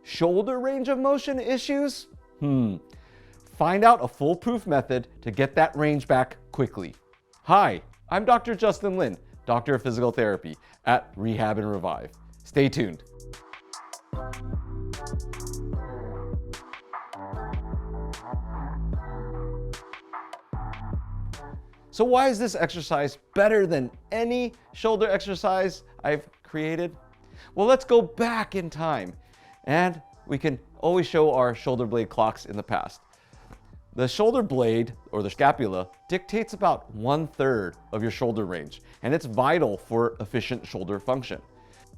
Shoulder range of motion issues? Find out a foolproof method to get that range back quickly. Hi, I'm Dr. Justin Lin, Doctor of Physical Therapy at Rehab and Revive. Stay tuned. So why is this exercise better than any shoulder exercise I've created? Well, let's go back in time, and we can always show our shoulder blade clocks in the past. The shoulder blade, or the scapula, dictates about 1/3 of your shoulder range, and it's vital for efficient shoulder function.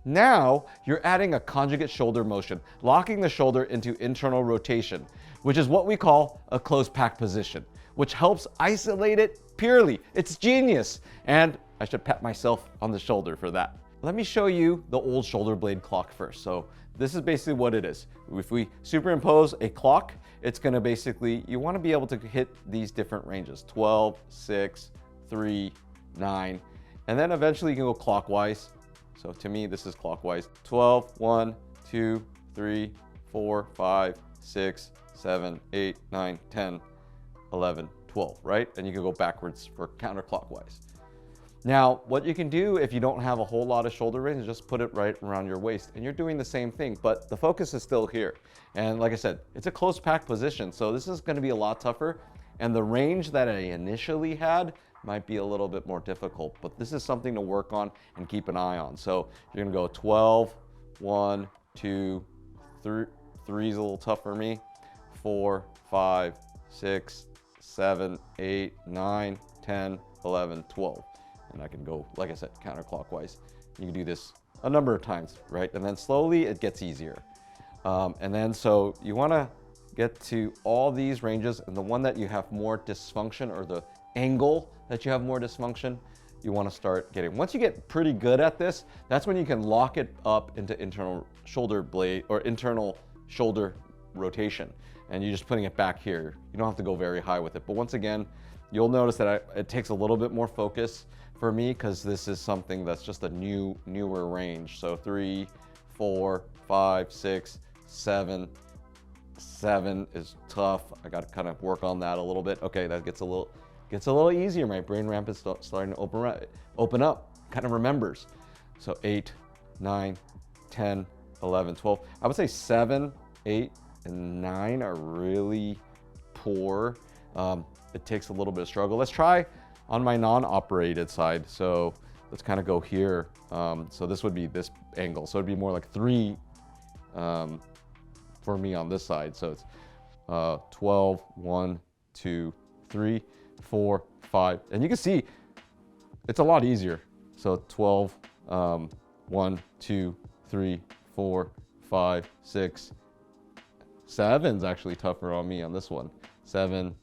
Now, you're adding a conjugate shoulder motion, locking the shoulder into internal rotation, which is what we call a closed pack position, which helps isolate it purely. It's genius, and I should pat myself on the shoulder for that. Let me show you the old shoulder blade clock first. So this is basically what it is. If we superimpose a clock, it's gonna basically, you wanna be able to hit these different ranges, 12, 6, 3, 9, and then eventually you can go clockwise. So to me, this is clockwise. 12, 1, 2, 3, 4, 5, 6, 7, 8, 9, 10, 11, 12, right? And you can go backwards for counterclockwise. Now, what you can do if you don't have a whole lot of shoulder range is just put it right around your waist, and you're doing the same thing, but the focus is still here. And like I said, it's a close pack position, so this is gonna be a lot tougher, and the range that I initially had might be a little bit more difficult, but this is something to work on and keep an eye on. So you're gonna go 12, 1, 2, 3, 3 is a little tough for me, 4, 5, 6, 7, 8, 9, 10, 11, 12. And I can go, like I said, counterclockwise. You can do this a number of times, right? And then slowly it gets easier. And then so you wanna get to all these ranges, and the one that you have more dysfunction, or the angle that you have more dysfunction, you wanna start getting. Once you get pretty good at this, that's when you can lock it up into internal shoulder blade, or internal shoulder rotation. And you're just putting it back here. You don't have to go very high with it. But once again, you'll notice that it takes a little bit more focus for me, because this is something that's just a newer range. So 3, 4, 5, 6, 7. 7 is tough. I got to kind of work on that a little bit. Okay, that gets a little easier. My brain ramp is starting to open up, kind of remembers. So 8, 9, 10, 11, 12. I would say 7, 8, and 9 are really poor. It takes a little bit of struggle. Let's try on my non-operated side. So let's kind of go here. So this would be this angle. So it'd be more like 3 for me on this side. So it's 12, 1, 2, 3, 4, 5. And you can see it's a lot easier. So 12, 1, 2, 3, 4, 5, 6, 7's actually tougher on me on this one. 7,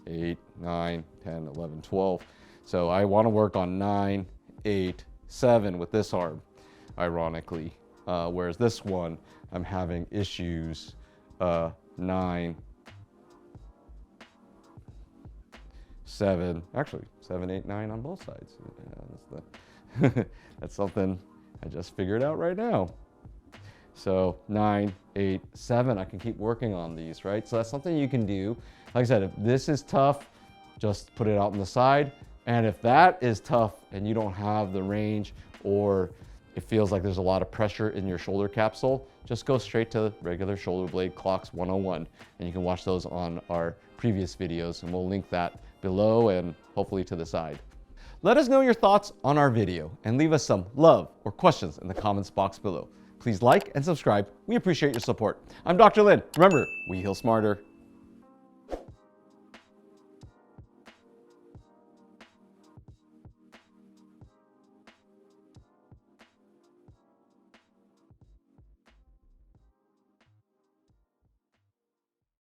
8, 9, 10, 11, 12. So I want to work on 9, 8, 7 with this arm, ironically. Whereas this one, I'm having issues 9, 7, actually 7, 8, 9 on both sides. Yeah, that's something I just figured out right now. So 9, 8, 7, I can keep working on these, right? So that's something you can do. Like I said, if this is tough, just put it out on the side. And if that is tough and you don't have the range, or it feels like there's a lot of pressure in your shoulder capsule, just go straight to regular shoulder blade clocks 101. And you can watch those on our previous videos, and we'll link that below and hopefully to the side. Let us know your thoughts on our video and leave us some love or questions in the comments box below. Please like and subscribe. We appreciate your support. I'm Dr. Lin. Remember, we heal smarter.